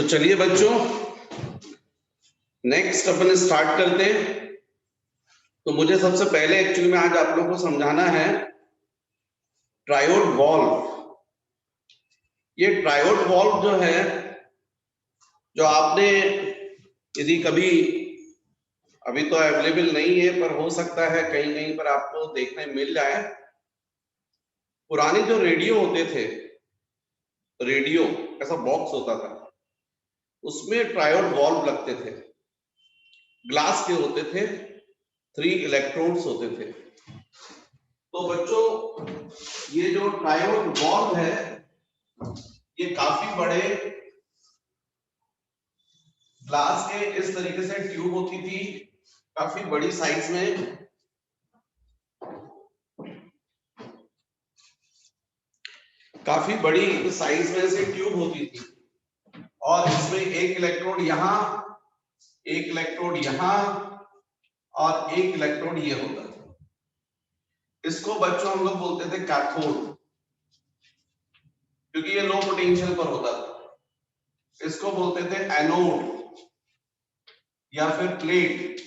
तो चलिए बच्चों, नेक्स्ट अपन स्टार्ट करते हैं। तो मुझे सबसे पहले एक्चुअली में आज आप लोगों को समझाना है ट्रायोड वॉल्व। ये ट्रायोड वॉल्व जो है, जो आपने यदि कभी, अभी तो अवेलेबल नहीं है पर हो सकता है कहीं कहीं पर आपको देखने मिल जाए। पुराने जो रेडियो होते थे, रेडियो ऐसा बॉक्स होता था, उसमें ट्रायोड वॉल्व लगते थे, ग्लास के होते थे, 3 इलेक्ट्रोड्स होते थे। तो बच्चों, ये जो ट्रायोड वॉल्व है, ये काफी बड़े ग्लास के इस तरीके से ट्यूब होती थी, काफी बड़ी साइज में। काफी बड़ी साइज में से ट्यूब होती थी और इसमें एक इलेक्ट्रोड यहां, एक इलेक्ट्रोड यहां और एक इलेक्ट्रोड ये होता था। इसको बच्चों हम लोग बोलते थे कैथोड, क्योंकि ये लो पोटेंशियल पर होता था। इसको बोलते थे एनोड या फिर प्लेट,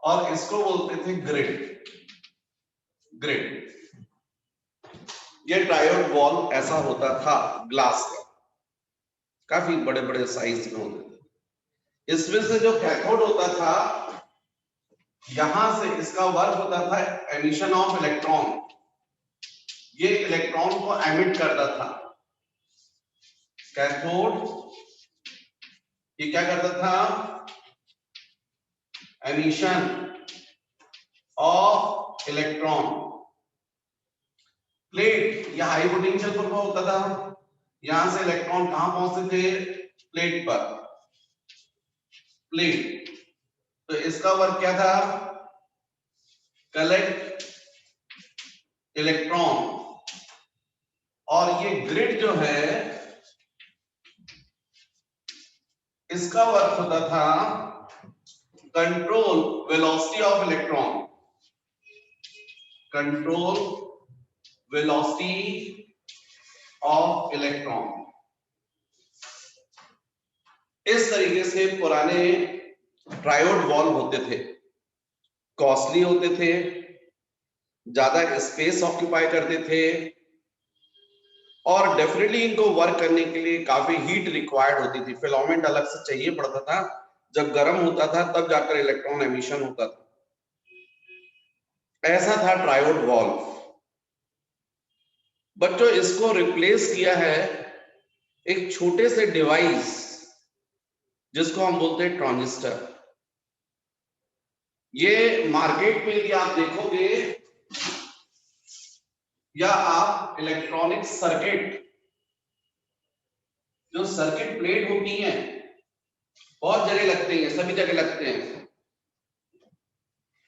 और इसको बोलते थे ग्रिड। ग्रिड, ये ट्रायोड वॉल्व ऐसा होता था, ग्लास का, काफी बड़े बड़े साइज में होते थे। इसमें से जो कैथोड होता था, यहां से इसका वर्क होता था एमिशन ऑफ इलेक्ट्रॉन। ये इलेक्ट्रॉन को एमिट करता था। कैथोड ये क्या करता था? Emission of electron. प्लेट या हाई पोटेंशियल पर होता था। यहां से इलेक्ट्रॉन कहां पहुंचते थे? प्लेट पर। प्लेट, तो इसका वर्क क्या था? Collect electron. और ये ग्रिड जो है, इसका वर्क होता था control velocity of electron. Control velocity of electron. इस तरीके से पुराने ट्रायोड वॉल्व होते थे। कॉस्टली होते थे, ज्यादा स्पेस ऑक्यूपाई करते थे, और डेफिनेटली इनको वर्क करने के लिए काफी हीट रिक्वायर्ड होती थी। फिलामेंट अलग से चाहिए पड़ता था। जब गर्म होता था तब जाकर इलेक्ट्रॉन एमिशन होता था। ऐसा था ट्रायोड वॉल्व। बच्चों, इसको रिप्लेस किया है एक छोटे से डिवाइस जिसको हम बोलते हैं ट्रांजिस्टर। ये मार्केट में यदि आप देखोगे, या आप इलेक्ट्रॉनिक सर्किट, जो सर्किट प्लेट होती है, बहुत जगह लगते हैं, सभी जगह लगते हैं।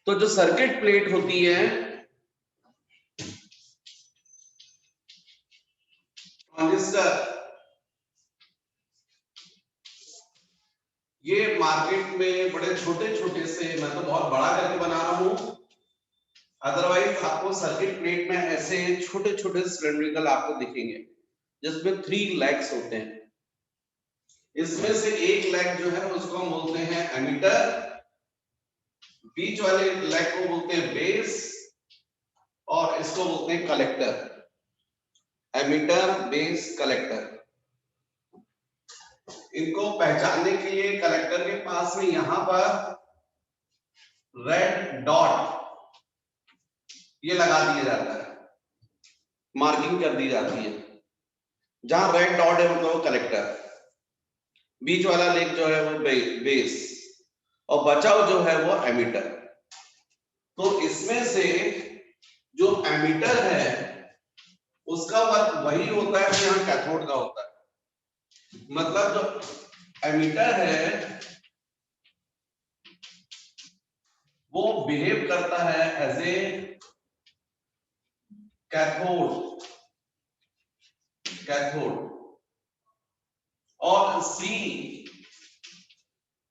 तो जो सर्किट प्लेट होती है, ट्रांजिस्टर, ये मार्केट में बड़े छोटे छोटे से, मैं तो बहुत बड़ा करके बना रहा हूं, अदरवाइज आपको सर्किट प्लेट में ऐसे छोटे छोटे सिलेंड्रिकल आपको दिखेंगे, जिसमें 3 लेग्स होते हैं। इसमें से एक लेग जो है उसको हम बोलते हैं एमीटर, बीच वाले लेग को बोलते हैं बेस, और इसको बोलते हैं कलेक्टर। Ammeter, base, collector. इनको पहचानने के लिए कलेक्टर के पास में यहां पर रेड डॉट ये लगा दिया जाता है, मार्किंग कर दी जाती है। जहां रेड डॉट है मतलब वो कलेक्टर, बीच वाला लेग जो है वो बेस, और बचाव जो है वो एमीटर। तो इसमें से जो एमीटर है उसका वर्क वही होता है जो यहाँ कैथोड का होता है। मतलब जो एमीटर है वो बिहेव करता है एज ए कैथोड। कैथोड। और सी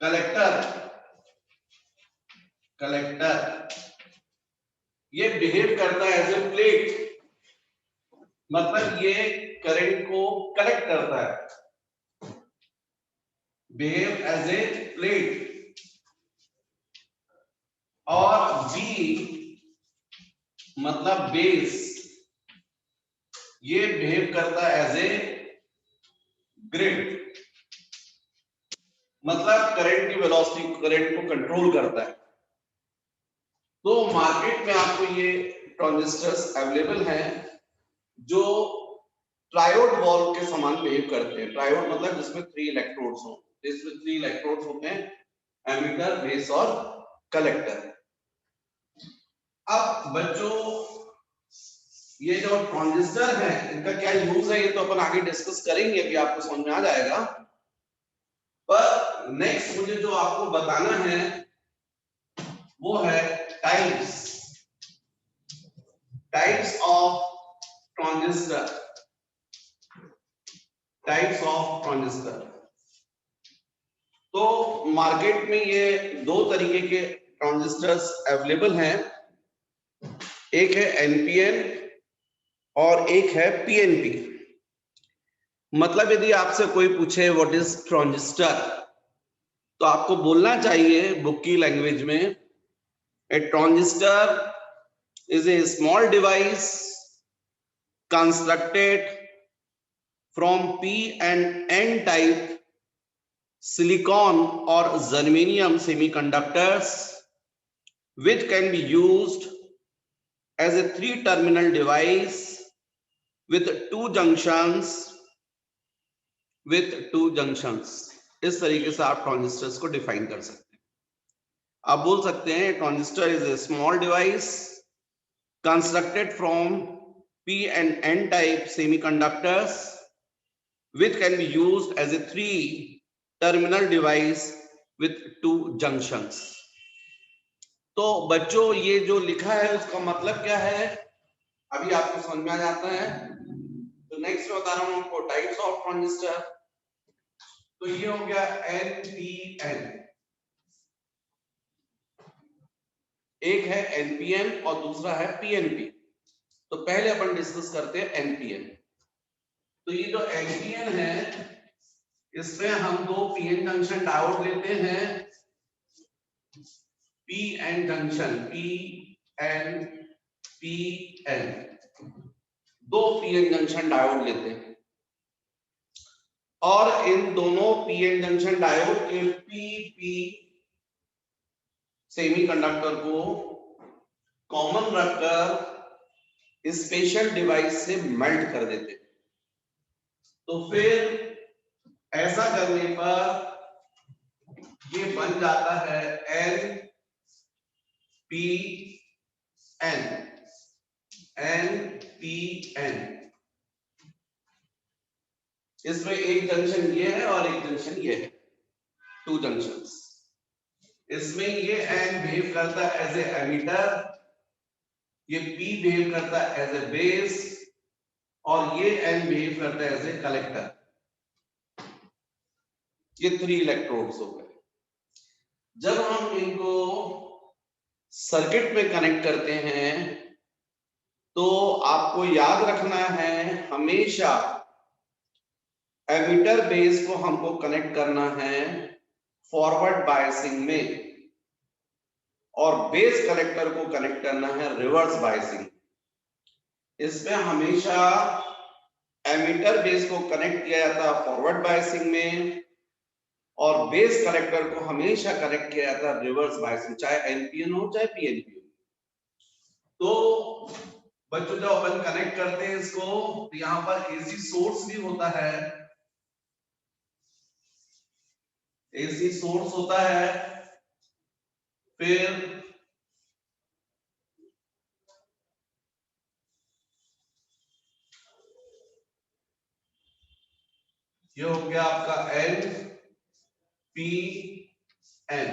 कलेक्टर। कलेक्टर ये बिहेव करता है एज ए प्लेट। मतलब ये करंट को कलेक्ट करता है। बिहेव एज ए प्लेट, और बी मतलब बेस, ये बिहेव करता है एज ए ग्रिड, मतलब करंट की वेलोसिटी, करंट को कंट्रोल करता है। तो मार्केट में आपको ये ट्रांजिस्टर्स अवेलेबल हैं जो ट्रायोड वॉल्व के समान बिहेव करते हैं। ट्रायोड मतलब जिसमें 3 इलेक्ट्रोड्स हो, इसमें 3 इलेक्ट्रोड्स होते हैं, एमिटर, बेस और कलेक्टर। अब बच्चों ये जो ट्रांजिस्टर है इनका क्या यूज है ये तो अपन आगे डिस्कस करेंगे, अभी आपको समझ में आ जाएगा। पर नेक्स्ट मुझे जो आपको बताना है वो है types of transistor, types of transistor. तो मार्केट में ये दो तरीके के ट्रांजिस्टर्स अवेलेबल हैं, एक है एनपीएन और एक है पीएनपी। मतलब यदि आपसे कोई पूछे व्हाट इज ट्रांजिस्टर, तो आपको बोलना चाहिए बुक की लैंग्वेज में, ए transistor is a small device constructed from P and N type silicon or germanium semiconductors, which can be used as a 3-terminal device with two junctions. इस तरीके से आप ट्रांजिस्टर्स को डिफाइन कर सकते हैं। आप बोल सकते हैं transistor is a small device constructed from P and N type semiconductors which can be used as a 3-terminal device with 2 junctions। तो बच्चों ये जो लिखा है उसका मतलब क्या है अभी आपको समझ में आ जाता है। तो नेक्स्ट बता रहा हूं आपको टाइप्स ऑफ ट्रांजिस्टर। तो ये हो गया NPN, एक है NPN और दूसरा है PNP। तो पहले अपन डिस्कस करते हैं NPN। तो ये जो NPN है इसमें हम दो पीएन जंक्शन डायोड लेते हैं, पीएन जंक्शन, पीएन, दो पीएन जंक्शन डायोड लेते हैं और इन दोनों पीएन जंक्शन डायोड के पीपी सेमीकंडक्टर को कॉमन रखकर स्पेशल डिवाइस से मेल्ट कर देते हैं। तो फिर ऐसा करने पर ये बन जाता है NPN, NPN। इसमें एक जंक्शन ये है और एक जंक्शन ये है, 2 जंक्शंस। इसमें ये N बिहेव करता है एज ए एमिटर, ये P बिहेव करता है एज ए बेस और ये N बिहेव करता है एज ए कलेक्टर। ये 3 इलेक्ट्रोड्स हो गए। जब हम इनको सर्किट में कनेक्ट करते हैं तो आपको याद रखना है हमेशा एमिटर बेस को हमको कनेक्ट करना है फॉरवर्ड बायसिंग में और बेस कलेक्टर को कनेक्ट करना है रिवर्स बायसिंग। इसमें हमेशा एमिटर बेस को कनेक्ट किया जाता है फॉरवर्ड बायसिंग में और बेस कलेक्टर को हमेशा कनेक्ट किया जाता है रिवर्स बायसिंग, चाहे एनपीएन हो चाहे पीएनपी हो। तो बच्चों जब अपन कनेक्ट करते हैं इसको तो यहां पर एसी सोर्स भी होता है, एसी सोर्स होता है, फिर ये हो गया आपका N P N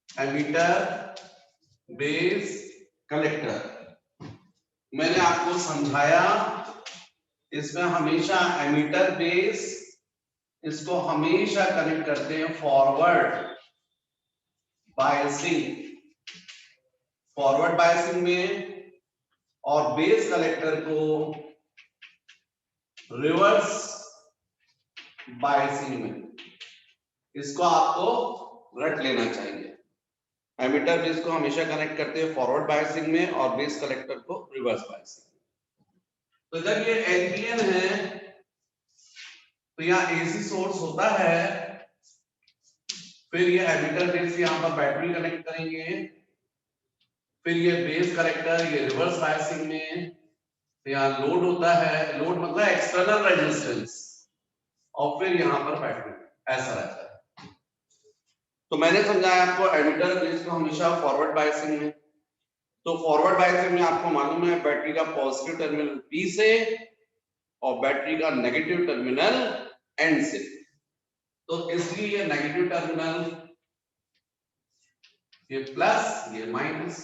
emitter base collector. मैंने आपको समझाया इसमें हमेशा एमिटर बेस इसको हमेशा कनेक्ट करते हैं फॉरवर्ड बायसिंग में और बेस कलेक्टर को रिवर्स बायसिंग में, इसको आपको रट लेना चाहिए। एमिटर बेस को हमेशा कनेक्ट करते हैं फॉरवर्ड बायसिंग में और बेस कलेक्टर को रिवर्स बायसिंग में। तो जब ये एनपीएन है तो यहाँ एसी सोर्स होता है, फिर ये एमिटर बेस यहाँ पर बैटरी कनेक्ट करेंगे, फिर ये बेस कलेक्टर ये रिवर्स बायसिंग में, तो यहाँ लोड होता है, लोड मतलब एक्सटर्नल रेजिस्टेंस, और फिर यहाँ पर बैटरी, ऐसा रहता है। तो मैंने समझाया आपको एमिटर बेस को हमेशा फॉरवर्ड बायसिंग में, तो फॉरवर्ड बायसिंग में आपको मालूम है बैटरी का पॉजिटिव टर्मिनल बी से और बैटरी का नेगेटिव टर्मिनल एंड से, तो इसलिए ये नेगेटिव टर्मिनल ये प्लस ये माइनस,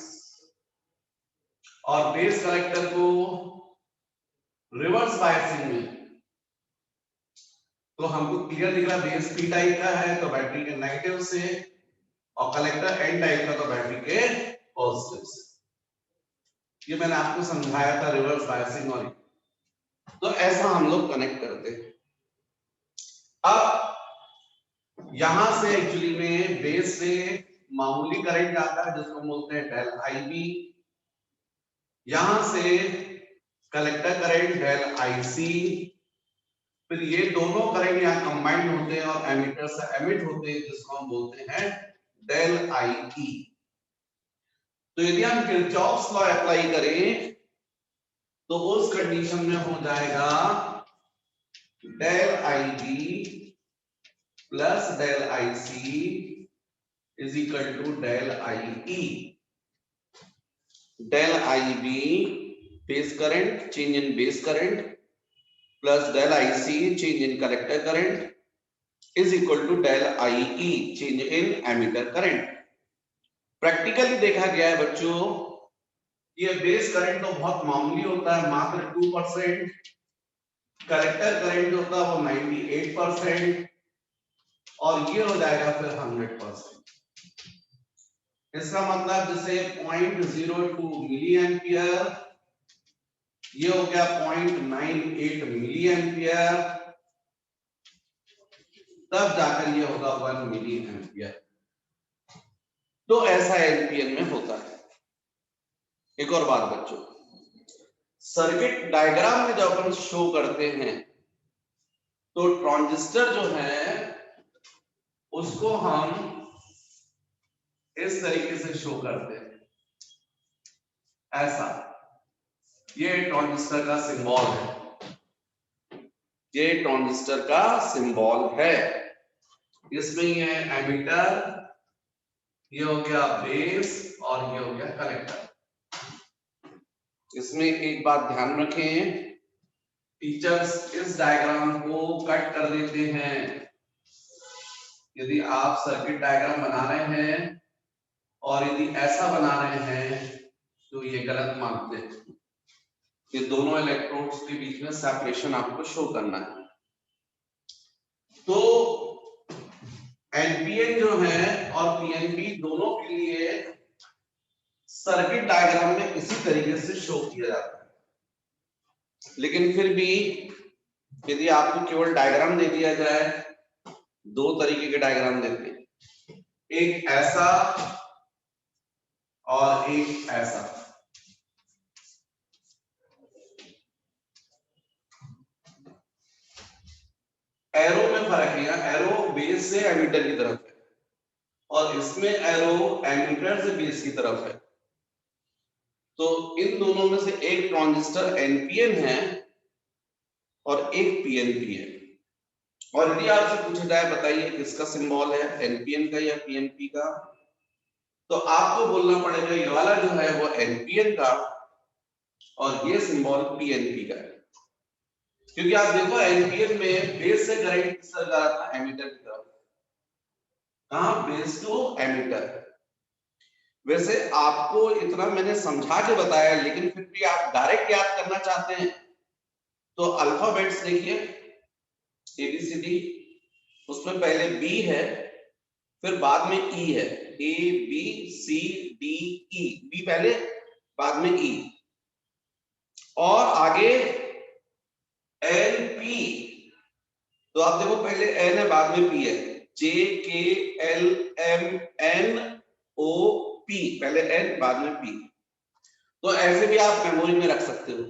और बेस कलेक्टर को रिवर्स बायसिंग में तो हमको क्लियर दिख रहा बेस पी टाइप का है तो बैटरी के नेगेटिव से, और कलेक्टर एन टाइप का तो बैटरी के पॉजिटिव से। ये मैंने आपको समझाया था रिवर्स बायसिंग, और तो ऐसा हम लोग कनेक्ट करते हैं। अब यहां से एक्चुअली में बेस से मामूली करंट जाता है जिसको बोलते हैं डेल आई बी, यहां से कलेक्टर करंट डेल आई सी, फिर ये दोनों करंट यहाँ कंबाइंड होते हैं और एमिटर से एमिट होते हैं जिसको हम बोलते हैं डेल आई ई। तो यदि हम किरचॉफ्स लॉ अप्लाई करें तो उस कंडीशन में हो जाएगा del I B plus del I C is equal to del I E. Del I B base current change in base current plus del I C change in collector current is equal to del I E change in emitter current. Practically देखा गया है बच्चों, ये base current तो बहुत मामूली होता है, मात्र 2%, कलेक्टर करंट जो होता है वो 98%, और ये हो जाएगा फिर 100%। इसका मतलब जैसे 0.02 मिली एम्पियर, ये हो गया 0.98 मिली एम्पियर, तब जाकर ये होगा 1 मिली एम्पियर। तो ऐसा एम्पियर में होता है। एक और बात बच्चों, सर्किट डायग्राम में जब अपन शो करते हैं तो ट्रांजिस्टर जो है उसको हम इस तरीके से शो करते हैं, ऐसा। ये ट्रांजिस्टर का सिंबल है, ये ट्रांजिस्टर का सिंबल है। इसमें ये एमिटर, ये हो गया बेस, और ये हो गया कलेक्टर। इसमें एक बात ध्यान रखें, टीचर्स इस डायग्राम को कट कर देते हैं। यदि आप सर्किट डायग्राम बना रहे हैं और यदि ऐसा बना रहे हैं तो ये गलत मानते हैं। ये दोनों इलेक्ट्रोड्स के बीच में सेपरेशन आपको शो करना है। तो एनपीएन जो है और पीएनपी दोनों के लिए सर्किट डायग्राम में इसी तरीके से शो किया जाता है। लेकिन फिर भी यदि आपको केवल डायग्राम दे दिया जाए, दो तरीके के डायग्राम देते हैं, एक ऐसा और एक ऐसा। एरो में फर्क है, एरो बेस से एमिटर की तरफ है और इसमें एरो एमिटर से बेस की तरफ है। तो इन दोनों में से एक ट्रांजिस्टर एनपीएन है और एक पीएनपी है। और यदि आपसे पूछा जाए बताइए किसका सिंबल है, एनपीएन का या पीएनपी का, तो आपको बोलना पड़ेगा ये वाला जो है वो एनपीएन का और ये सिंबल पीएनपी का है। क्योंकि आप देखो एनपीएन में बेस से करंट किस तरह जा रहा था, एमिटर की तरफ। कहां, बेस टू एमिटर। वैसे आपको इतना मैंने समझा के बताया, लेकिन फिर भी आप डायरेक्ट याद करना चाहते हैं तो अल्फाबेट्स देखिए, एबीसीडी, उसमें पहले बी है फिर बाद में ई है, A B C D E, B पहले बाद में ई, और आगे एनपी, तो आप देखो पहले एन है बाद में पी है, JKLMNOP, पहले एन बाद में पी। तो ऐसे भी आप मेमोरी में रख सकते हो,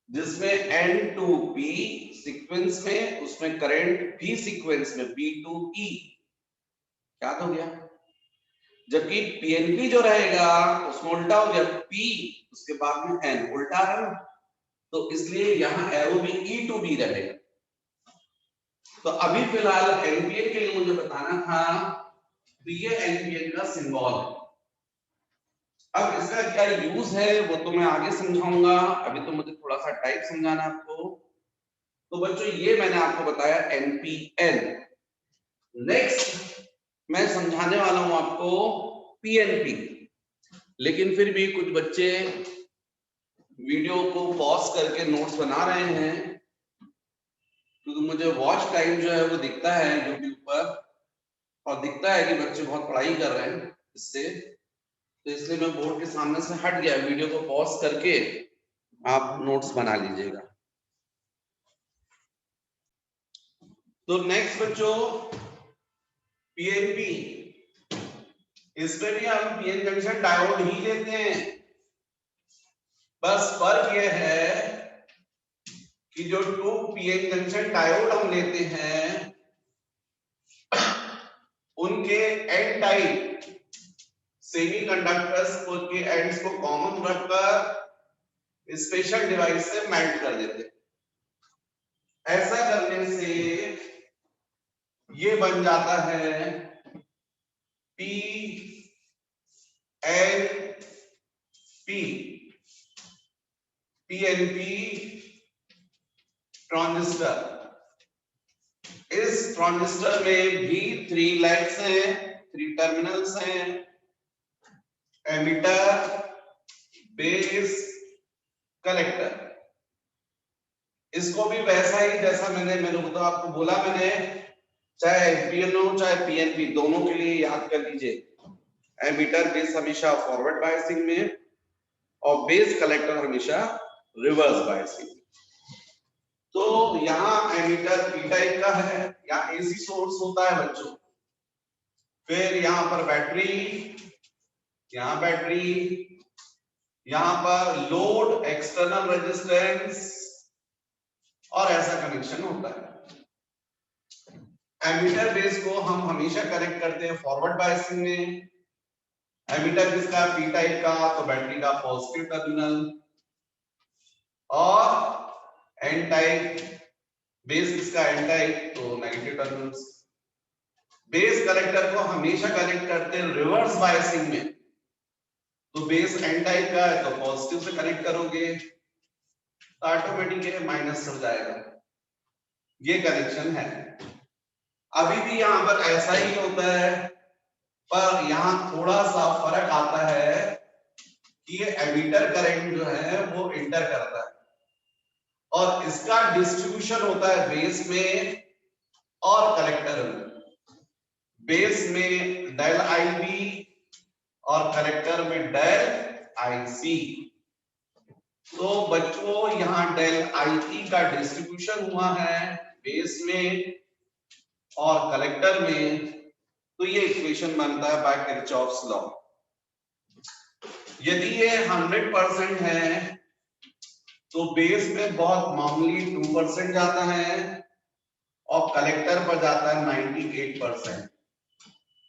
जिसमें N2P सीक्वेंस में, उसमें करंट भी सीक्वेंस में P2E, क्या हो गया। जबकि PNP जो रहेगा उसमें उल्टा हो गया, P उसके बाद में N, उल्टा है ना, तो इसलिए यहां एरो भी E2B रहेगा। तो अभी फिलहाल एनपीएन के लिए मुझे बताना था, तो ये एनपीएन का सिंबल है। अब इसका क्या यूज है वो तो मैं आगे समझाऊंगा, अभी तो मुझे थोड़ा सा टाइप समझाना आपको। तो बच्चों ये मैंने आपको बताया एनपीएन। नेक्स्ट मैं समझाने वाला हूं आपको पीएनपी। लेकिन फिर भी कुछ बच्चे वीडियो को पॉज करके नोट्स बना रहे हैं, क्योंकि मुझे वॉच टाइम जो है वो दिखता है यूट्यूब पर, और दिखता है कि बच्चे बहुत पढ़ाई कर रहे हैं इससे, तो इसलिए मैं बोर्ड के सामने से हट गया, वीडियो को पॉज करके आप नोट्स बना लीजिएगा। तो नेक्स्ट बच्चों पीएनपी, इसमें भी हम पीएन जंक्शन डायोड ही लेते हैं, बस फर्क यह है कि जो 2 पीएन जंक्शन डायोड हम लेते हैं उनके एन टाइप सेमीकंडक्टर्स को के एंड्स को कॉमन रखकर स्पेशल डिवाइस से मेल्ट कर देते हैं। ऐसा करने से ये बन जाता है PNP, PNP ट्रांजिस्टर। इस ट्रांजिस्टर में भी 3 लेग्स हैं, 3 टर्मिनल्स हैं, एमिटर, बेस, कलेक्टर। इसको भी वैसा ही जैसा मेरे को तो आपको बोला मैंने, चाहे एफपीएन हो चाहे पीएनपी, दोनों के लिए याद कर लीजिए, एमिटर बेस हमेशा फॉरवर्ड बायसिंग में और बेस कलेक्टर हमेशा रिवर्स बायसिंग में। तो यहाँ एमिटर पी टाइप का है, यहाँ एसी सोर्स होता है बच्चों, फिर यहाँ पर बैटरी, यहाँ बैटरी, यहाँ पर लोड, एक्सटर्नल रेजिस्टेंस, और ऐसा कनेक्शन होता है। एमिटर बेस को हम हमेशा कनेक्ट करते हैं फॉरवर्ड बायसिंग में। एमिटर किसका, पी टाइप का, तो बैटरी का पॉजिटिव टर्मिनल, और एन टाइप बेस किसका, एन टाइप, तो नेगेटिव टर्मिनल्स। बेस कलेक्टर को हमेशा कनेक्ट करते हैं रिवर्स बायसिंग में, तो बेस एन टाइप का है तो पॉजिटिव से कनेक्ट करोगे तो ऑटोमेटिक माइनस हो जाएगा। ये कनेक्शन है। अभी भी यहाँ पर ऐसा ही होता है, पर यहाँ थोड़ा सा फर्क आता है कि ये एमिटर करंट जो है वो इंटर करता है और इसका डिस्ट्रीब्यूशन होता है बेस में और कलेक्टर में। बेस में डेल आईबी और कलेक्टर में डेल आईसी। तो बच्चों यहाँ डेल आई का डिस्ट्रीब्यूशन हुआ है बेस में और कलेक्टर में, तो ये इक्वेशन बनता है बाय किरचॉफ्स लॉ। यदि ये 100% है तो बेस में बहुत मामूली 2% जाता है और कलेक्टर पर जाता है 98%।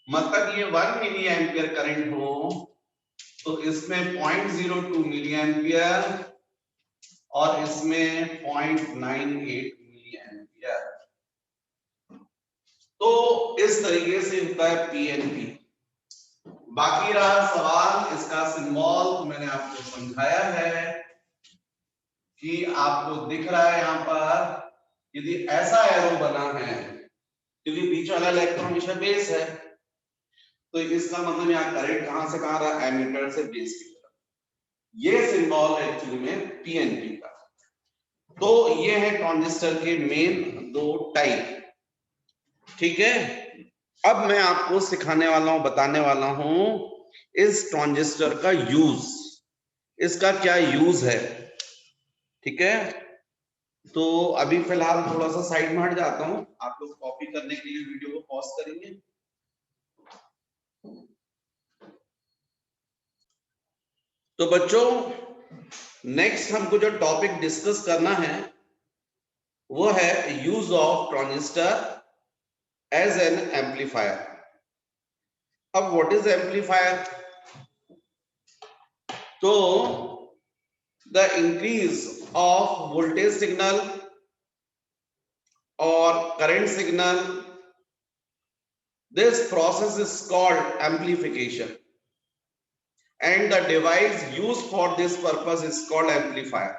मतलब ये 1 मिली एम्पियर करंट हो तो इसमें 0.02 मिली एम्पियर और इसमें 0.98 मिली एम्पियर। तो इस तरीके से होता है पीएनपी। बाकी रहा सवाल इसका सिंबल, तो मैंने आपको समझाया है कि आपको दिख रहा है यहाँ पर, यदि ऐसा एरो बना है, क्योंकि बीच वाला इलेक्ट्रॉन हमेशा बेस है, तो इसका मतलब यहाँ करंट कहां से कहां रहा, एमिटर से बेस की तरफ। ये सिंबल है एक्चुअली में पीएनपी का। तो ये है ट्रांजिस्टर के मेन 2 टाइप। ठीक है, अब मैं आपको सिखाने वाला हूं, बताने वाला हूं इस ट्रांजिस्टर का यूज, इसका क्या यूज है। ठीक है, तो अभी फिलहाल थोड़ा सा साइड में हट जाता हूं, आप लोग कॉपी करने के लिए वीडियो को पॉज करेंगे। तो बच्चों नेक्स्ट हमको जो टॉपिक डिस्कस करना है वो है use of transistor as an amplifier. अब व्हाट इज एम्पलीफायर? तो the increase of voltage signal और current signal, this process is called amplification, and the device used for this purpose is called amplifier.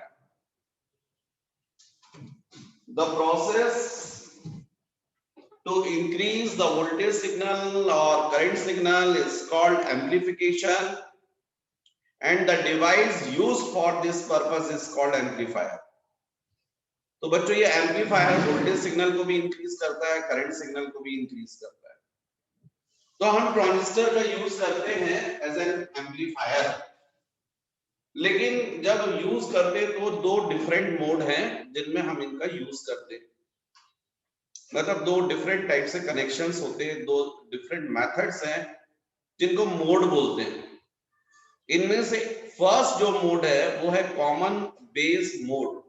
The process to increase the voltage signal or current signal is called amplification, and the device used for this purpose is called amplifier. तो बच्चों ये amplifier voltage signal को भी increase करता है, current signal को भी increase करता है। तो हम ट्रांजिस्टर का यूज करते हैं एज एन एम्पलीफायर, लेकिन जब यूज करते तो दो डिफरेंट मोड हैं जिनमें हम इनका यूज करते हैं। मतलब दो डिफरेंट टाइप से कनेक्शंस होते हैं, दो डिफरेंट मेथड्स हैं जिनको मोड बोलते हैं। इनमें से फर्स्ट जो मोड है वो है कॉमन बेस मोड,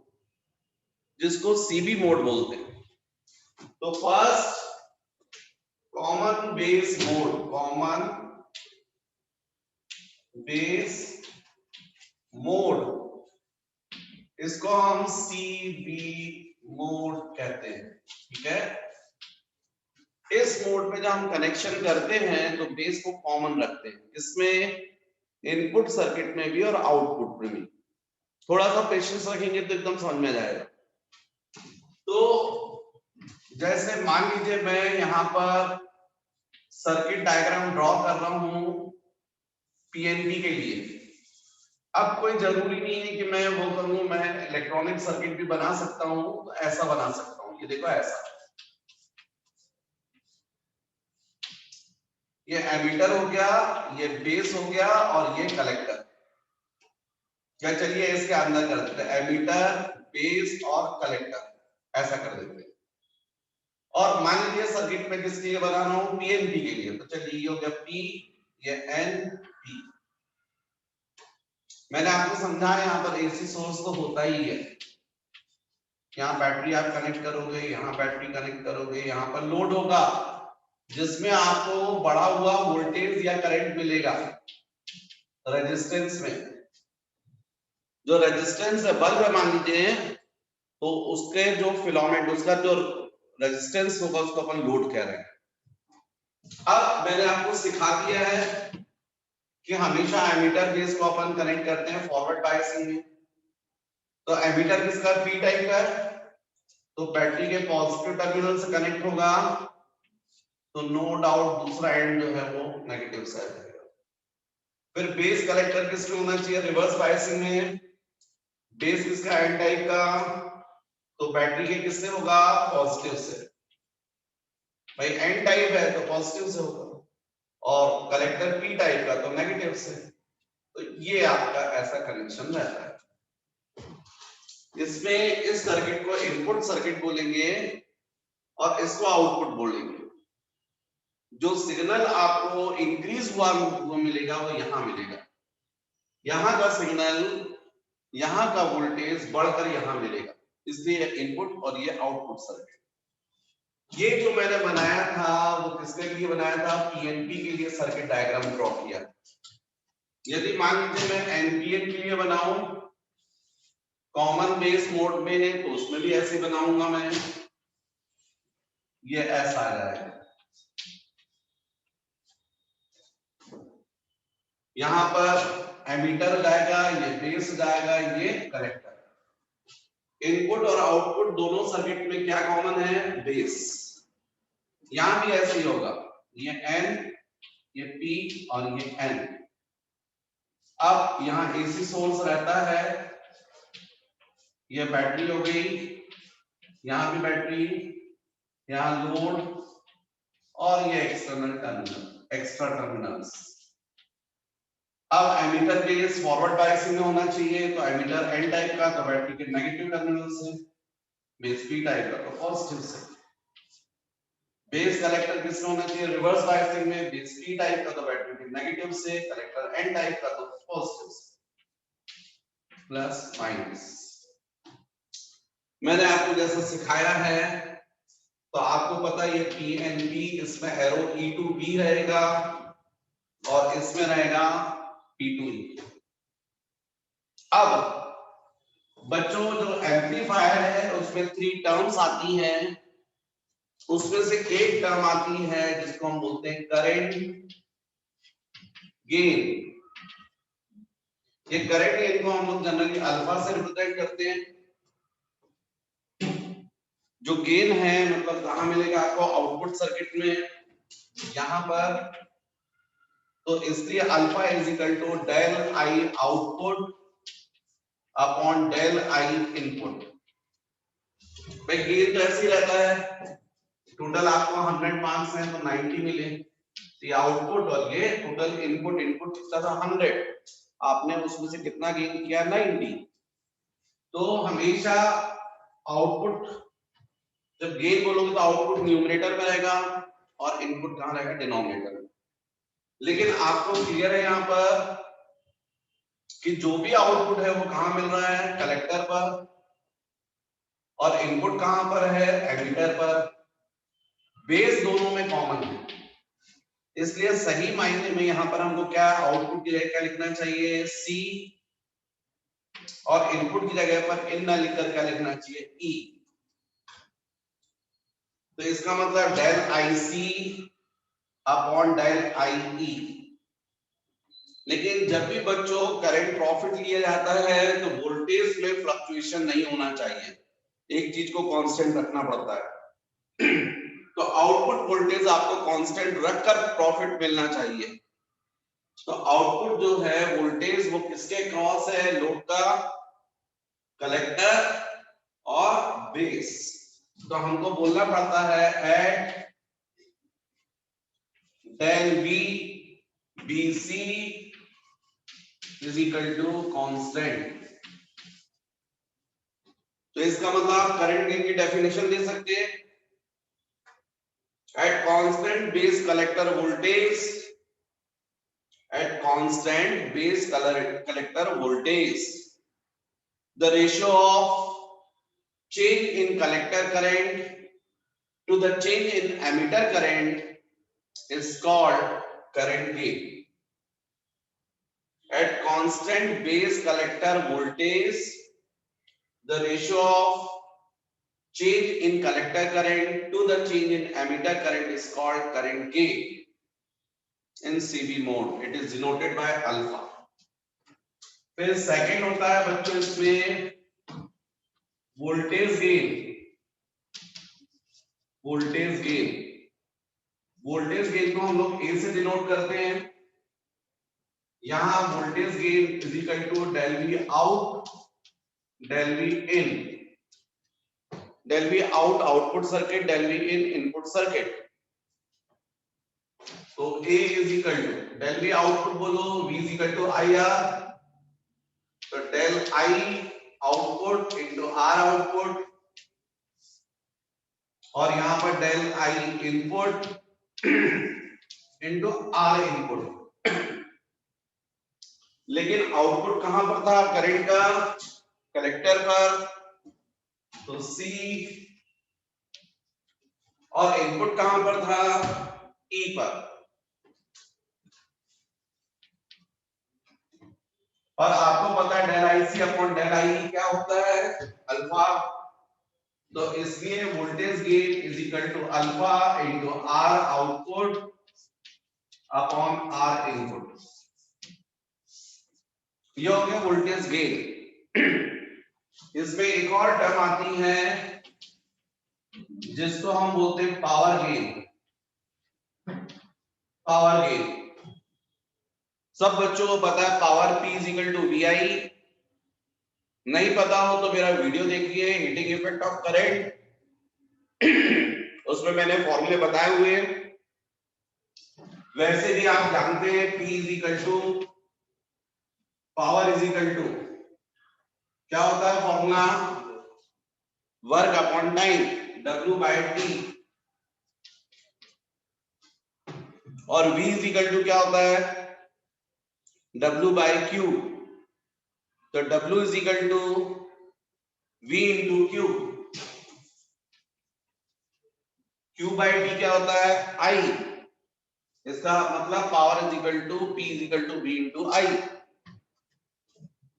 जिसको सीबी मोड बोलते हैं। तो first common base mode, common base mode, इसको हम सीबी मोड कहते हैं। ठीक है, इस मोड में जब हम कनेक्शन करते हैं तो बेस को कॉमन रखते हैं, इसमें इनपुट सर्किट में भी और आउटपुट में भी। थोड़ा सा पेशेंस रखेंगे तो एकदम समझ में आ जाएगा। तो जैसे मान लीजिए मैं यहाँ पर सर्किट डायग्राम ड्रॉ कर रहा हूं पीएनपी के लिए। अब कोई जरूरी नहीं है कि मैं वो करूं, मैं इलेक्ट्रॉनिक सर्किट भी बना सकता हूं, तो ऐसा बना सकता हूं। ये देखो ऐसा, ये एमीटर हो गया, ये बेस हो गया और ये कलेक्टर। क्या चलिए इसके अंदर कर देते हैं, एमीटर, बेस और कलेक्टर, ऐसा कर देते हैं। और मान लीजिए सर्किट में किसके लिए बना रहा हूं, पीएनपी के लिए। तो चलिए ये हो गया पी, ये एन, पी। मैंने आपको समझाया यहाँ पर एसी सोर्स तो होता ही है। यहाँ बैटरी आप कनेक्ट करोगे, यहाँ बैटरी कनेक्ट करोगे, यहाँ पर लोड होगा जिसमें आपको बढ़ा हुआ वोल्टेज या करंट मिलेगा रेजिस्टेंस में। जो रेजिस्टेंस है, बल्ब है मान लीजिए, तो उसके जो फिलामेंट, उसका जो रेजिस्टेंस होगा उसको अपन लोड कह रहे हैं। अब मैंने आपको सिखा दिया है कि हमेशा एमीटर बेस को अपन कनेक्ट करते हैं फॉरवर्ड बायसिंग में। तो एमीटर किसका, पी टाइप का है, तो बैटरी के पॉजिटिव टर्मिनल से कनेक्ट होगा, तो नो डाउट दूसरा एंड जो है वो नेगेटिव साइड है। फिर बेस कलेक्टर किसमें होना चाहिए, रिवर्स बायसिंग में। बेस किसका, एन टाइप का, तो बैटरी के किससे होगा, पॉजिटिव से। भाई एन टाइप है तो पॉजिटिव से होगा, और कलेक्टर पी टाइप का तो नेगेटिव से। तो ये आपका ऐसा कनेक्शन रहता है। इसमें इस सर्किट को इनपुट सर्किट बोलेंगे और इसको आउटपुट बोलेंगे। जो सिग्नल आपको इंक्रीज हुआ वो मिलेगा, वो यहां मिलेगा। यहां का सिग्नल, यहां का वोल्टेज बढ़कर यहां मिलेगा, इसलिए इनपुट और ये आउटपुट सर्किट। ये जो मैंने बनाया था वो किसके लिए बनाया था, पीएनपी के लिए सर्किट डायग्राम ड्रॉ किया। यदि मान लीजिए मैं एनपीएन के लिए बनाऊं, कॉमन बेस मोड में है, तो उसमें भी ऐसे बनाऊंगा मैं। ये ऐसा आ जाएगा, यहां पर एमीटर जाएगा, ये बेस जाएगा, ये कलेक्टर। इनपुट और आउटपुट दोनों सर्किट में क्या कॉमन है, बेस। यहां भी ऐसे ही होगा, ये एन, ये पी और ये एन। अब यहां एसी सोर्स रहता है, ये बैटरी हो गई, यहां भी बैटरी, यहां लोड, और ये एक्सटर्नल टर्मिनल, एक्स्ट्रा टर्मिनल्स। अब एमीटर के लिए फॉरवर्ड बायसिंग में होना चाहिए, तो एमीटर एन टाइप का, तो बैटरी के नेगेटिव टर्मिनल से। बेस पी टाइप का तो पॉजिटिव से, बेस कलेक्टर किसमें होना चाहिए, रिवर्स बायसिंग में, बेस पी टाइप का तो बैटरी नेगेटिव से, कलेक्टर एन टाइप का तो पॉजिटिव से, प्लस माइनस। मैंने आपको जैसा सिखाया है तो आपको पता है ये पी एन बी, इसमें एरो ई टू बी रहेगा और इसमें रहेगा पी टू ई। अब बच्चों जो एम्पलीफायर है उसमें 3 टर्म्स आती हैं, उसमें से एक टर्म आती है जिसको हम बोलते हैं करंट गेन। ये करंट गेन को हम लोग जनरली अल्फा से रिप्रेजेंट करते हैं। जो गेन है मतलब कहां मिलेगा आपको, आउटपुट सर्किट में, यहां पर। तो इसलिए alpha is equal to del I output upon del I input. भाई गेन तो ऐसे ही रहता है, टोटल आपको 100 मार्क्स हैं तो 90 मिले, तो ये आउटपुट और ये टोटल इनपुट, इनपुट कितना था 100, आपने उसमें से कितना गेन किया 90। तो हमेशा आउटपुट, जब गेन बोलोगे तो आउटपुट न्यूमरेटर में रहेगा और इनपुट कहां रहेगा, डिनोमिनेटर में। लेकिन आपको क्लियर है यहां पर कि जो भी आउटपुट है वो कहां मिल रहा है, कलेक्टर पर, और इनपुट कहां पर है, एमीटर पर। बेस दोनों में कॉमन है, इसलिए सही मायने में यहां पर हमको क्या आउटपुट की जगह क्या लिखना चाहिए, सी, और इनपुट की जगह पर इन ना लिखकर क्या लिखना चाहिए, ई। तो इसका मतलब del I C upon del I E. लेकिन जब भी बच्चों करंट प्रॉफिट लिया जाता है तो वोल्टेज में फ्लक्चुएशन नहीं होना चाहिए, एक चीज को कांस्टेंट रखना पड़ता है। तो आउटपुट वोल्टेज आपको कांस्टेंट रखकर प्रॉफिट मिलना चाहिए। तो आउटपुट जो है वोल्टेज वो किसके क्रॉस है, लोड का, कलेक्टर और बेस। तो हमको बोलना पड़ता है at del B B C is equal to constant. तो इसका मतलब आप करंट गेन की डेफिनेशन दे सकते हैं, at constant base collector voltage, at constant base collector voltage, the ratio of change in collector current to the change in emitter current is called current gain. At constant base collector voltage, the ratio of change in collector current to the change in emitter current is called current gain. In CV mode, it is denoted by alpha. फिर second होता है बच्चों इसमें voltage gain. Voltage gain, voltage gain को हम लोग A से denote करते हैं। यहां voltage gain is equal to del V out del V in. Del V out output circuit, del V in input circuit. तो A is equal to del V output बोलो, V is equal to I R, तो del I output into R output, और यहां पर del I input into R input. लेकिन output कहां पर था करंट का, कलेक्टर पर, तो सी, और इनपुट कहां पर था, ई पर। और आपको पता है del I C upon del I क्या होता है, अल्फा। तो इसलिए voltage gain is equal to alpha into R output upon R input. ये हो गया वोल्टेज गेन। इसमें एक और टर्म आती है जिसको हम बोलते हैं पावर गेन। पावर गेन सब बच्चों को पता है, power P is equal to V I. नहीं पता हो तो मेरा वीडियो देखिए, हीटिंग इफेक्ट ऑफ करंट, उसमें मैंने फॉर्मूले बताए हुए हैं। वैसे भी आप जानते हैं P is equal to power is equal to क्या होता है formula, work upon time W by T, और V इज इक्वल टू क्या होता है W बाय Q, तो W is equal to V into Q, Q by T क्या होता है I, इसका मतलब power is equal to P is equal to V into I।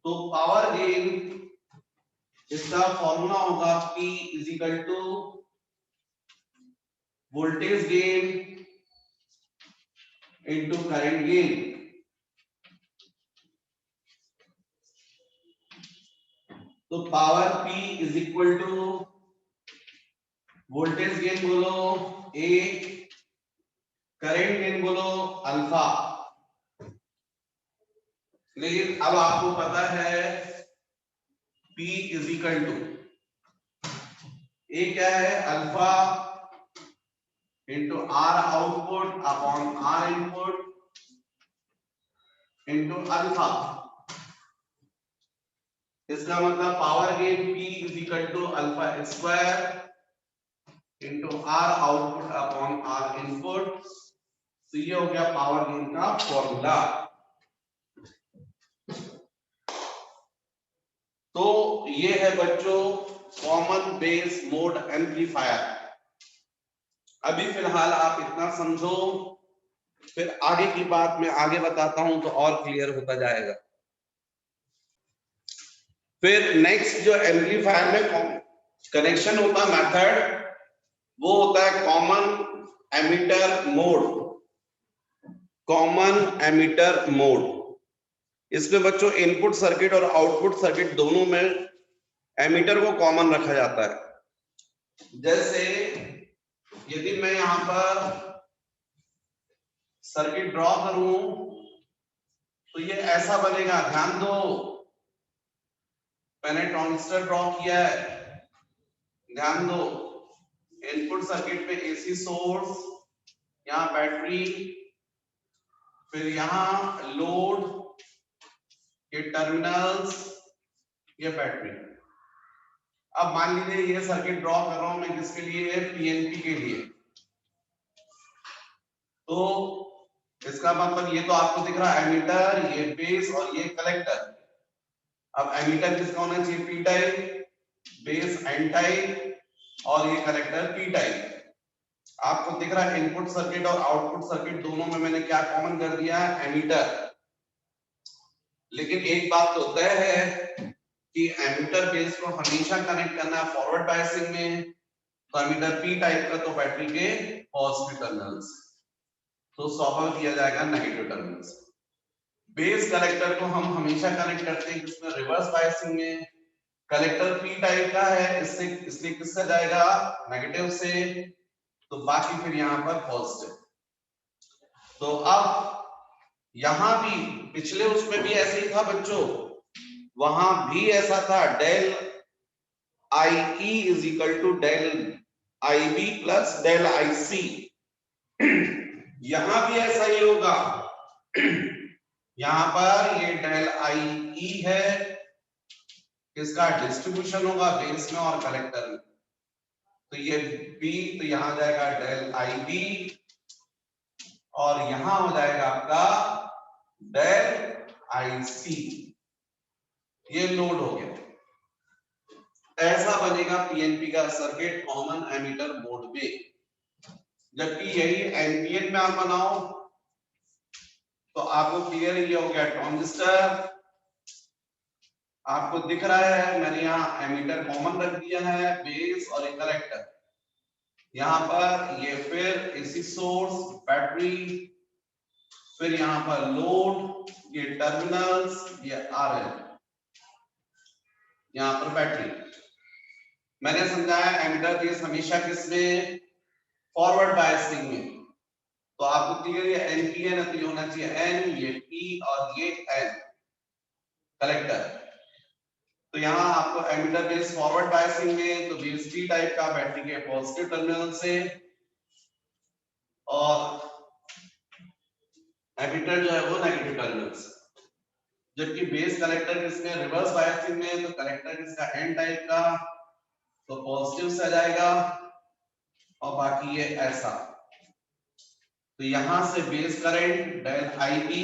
तो पावर गेन इसका फॉर्मूला होगा P is equal to voltage gain into current gain. तो power P is equal to voltage gain बोलो A, current gain बोलो alpha. लेकिन अब आपको पता है P is equal to A क्या है alpha into R output upon R input into alpha. इसका मतलब power gain P is equal to alpha square into R output upon R input. तो ये हो गया पावर गेन का फॉर्मूला। तो ये है बच्चों कॉमन बेस मोड एम्पलीफायर। अभी फिलहाल आप इतना समझो, फिर आगे की बात मैं आगे बताता हूं तो और क्लियर होता जाएगा। फिर नेक्स्ट जो एम्पलीफायर में कनेक्शन होता मेथड वो होता है common emitter mode. Common emitter mode, इसमें बच्चों इनपुट सर्किट और आउटपुट सर्किट दोनों में एमिटर को कॉमन रखा जाता है। जैसे यदि मैं यहां पर सर्किट ड्रॉ करूं तो ये ऐसा बनेगा, ध्यान दो मैंने ट्रांजिस्टर ड्रॉ किया है, ध्यान दो इनपुट सर्किट पे एसी सोर्स, यहाँ बैटरी, फिर यहाँ लोड, ये टर्मिनल्स, ये बैटरी। अब मान लीजिए ये सर्किट ड्रॉ कर रहा हूं मैं किसके लिए, पीएनपी के लिए। तो इसका मतलब ये तो आपको दिख रहा है एमीटर, ये बेस और ये कलेक्टर। अब एमीटर किसका होना चाहिए, P type, base N type और ये कलेक्टर पी टाइप। आपको दिख रहा है इनपुट सर्किट और आउटपुट सर्किट दोनों में मैंने क्या कॉमन कर दिया है, एमीटर। लेकिन एक बात तो तय है कि एमीटर बेस को हमेशा कनेक्ट करना है फॉरवर्ड बायसिंग में, तो एमीटर पी टाइप का तो बैटरी के पॉजिटिव टर्मिनल्स, तो सॉल्व किया जाएगा नेगेटिव टर्मिनल्स। बेस कलेक्टर को हम हमेशा कनेक्ट करते हैं किसमें, रिवर्स बायसिंग में। कलेक्टर पी टाइप का है, इससे इसलिए किससे जाएगा, नेगेटिव से, तो बाकी फिर यहाँ पर पॉजिटिव। तो अब यहां भी पिछले उसमें भी ऐसे ही था बच्चों, वहां भी ऐसा था, del I E is equal to del I B plus del I C. यहां भी ऐसा ही होगा। यहां पर ये डेल आई ई है, इसका डिस्ट्रीब्यूशन होगा बेस में और कलेक्टर में, तो ये बी, तो यहां जाएगा डेल आई बी और यहां हो जाएगा आपका डेल आई सी। ये लोड हो गया। ऐसा बनेगा पीएनपी का सर्किट कॉमन एमीटर मोड में। जबकि यही एनपीएन में आप बनाओ तो आपको क्लियर ये हो गया, ट्रांजिस्टर आपको दिख रहा है, मैंने यहाँ एमीटर कॉमन रख दिया है, बेस और एक कलेक्टर। यहाँ पर ये फिर एसी सोर्स, बैटरी, फिर यहाँ पर लोड, ये टर्मिनल्स, ये आरएल, यहाँ पर बैटरी। मैंने समझाया एमीटर बेस हमेशा किसमें, फॉरवर्ड बायसिंग में। तो आपको क्लियर है एनपीएन तो होना चाहिए एन, ये पी और ये एन कलेक्टर। तो यहाँ आपको एमीटर बेस फॉरवर्ड बायसिंग में, तो बेस पी टाइप का बैटरी के पॉजिटिव टर्मिनल से, और एमीटर जो है वो नेगेटिव टर्मिनल से। जबकि बेस कलेक्टर किसमें, रिवर्स बायसिंग में, तो कलेक्टर किसका एन टाइप का, तो पॉजिटिव से आ जाएगा और बाकी ये ऐसा। तो यहां से base current del I B,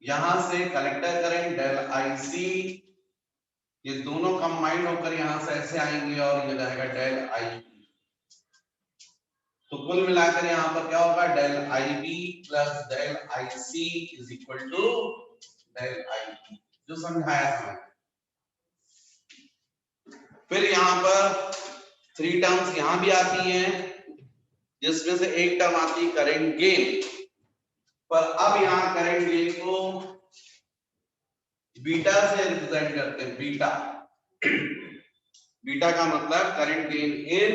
यहां से collector current del I C, ये दोनों कंबाइंड होकर यहां से ऐसे आएंगे और ये जाएगा डेल आई बी। तो कुल मिलाकर यहां पर क्या होगा, del I B plus del I C is equal to del I B, जो समझाया था। फिर यहां पर 3 टर्म्स यहां भी आती हैं, जिसमें से एक टर्म आती है करंट गेन। पर अब यहां करंट गेन को बीटा से रिप्रेजेंट करते हैं, बीटा। बीटा का मतलब current gain in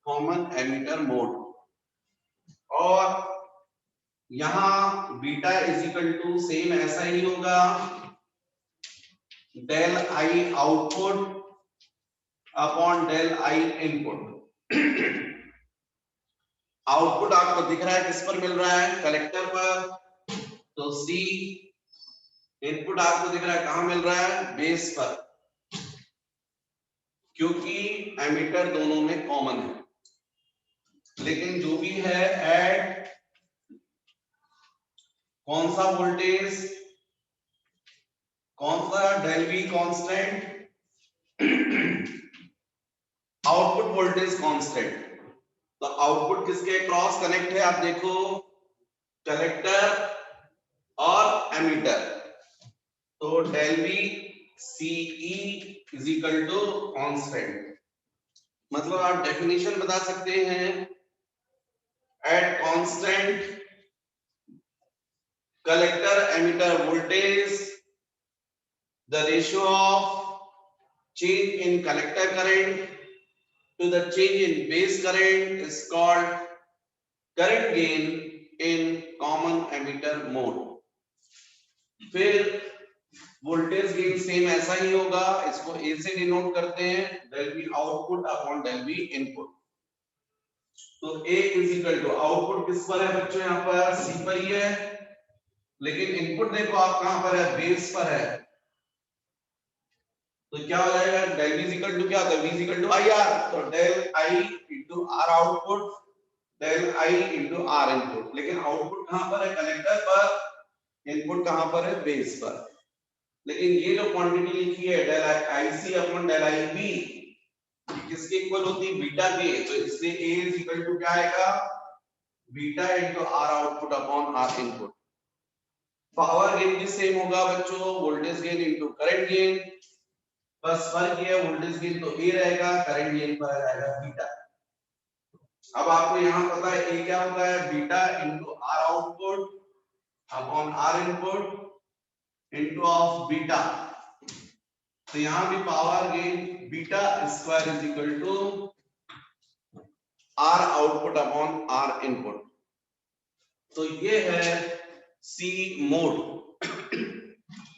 common emitter mode. और यहां beta is equal to same ऐसा ही होगा, del I output upon del I input. Output आपको दिख रहा है किस पर मिल रहा है, कलेक्टर पर, तो सी। इनपुट आपको दिख रहा है कहां मिल रहा है, बेस पर, क्योंकि एमीटर दोनों में कॉमन है। लेकिन जो भी है एट कौन सा वोल्टेज, कौन सा del V constant, output voltage constant. तो आउटपुट किसके क्रॉस कनेक्ट है, आप देखो, कलेक्टर और एमीटर। तो del V C E is equal to constant. मतलब आप डेफिनेशन बता सकते हैं, at constant collector emitter voltage, the ratio of change in collector current to the change in base current is called current gain in common emitter mode। फिर voltage gain same ऐसा ही होगा, इसको ए से denote करते हैं, del V output upon del V input. तो A is equal to, output किस पर है बच्चों, यहां पर सी पर ही है, लेकिन इनपुट देखो आप कहां पर है, बेस पर है। तो क्या हो जाएगा, डेल वी इक्वल टू क्या होता है, V equal to I R. तो del I into R output, del I into R input. लेकिन आउटपुट कहां पर है, कलेक्टर पर, इनपुट कहां पर है, बेस पर। लेकिन ये जो क्वांटिटी लिखी है del I C upon del I B, किसके इक्वल होती है, बीटा के। तो इसलिए ए इज इक्वल टू क्या आएगा, beta into R output upon R input. Power gain भी सेम होगा बच्चों, voltage gain into current gain, बस फर्क ये है, वोल्टेज गेन तो ए रहेगा, करंट गेन पर रहेगा बीटा। अब आपको यहां पता है ए क्या होता है, beta into R output upon R input into of beta. तो यहां भी power gain beta square is equal to R output upon R input. तो ये है C mode,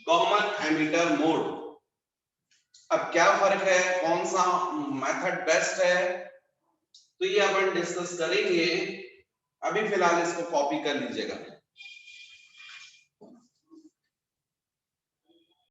common emitter mode. अब क्या फर्क है, कौन सा मेथड बेस्ट है, तो ये अपन डिस्कस करेंगे। अभी फिलहाल इसको कॉपी कर लीजिएगा।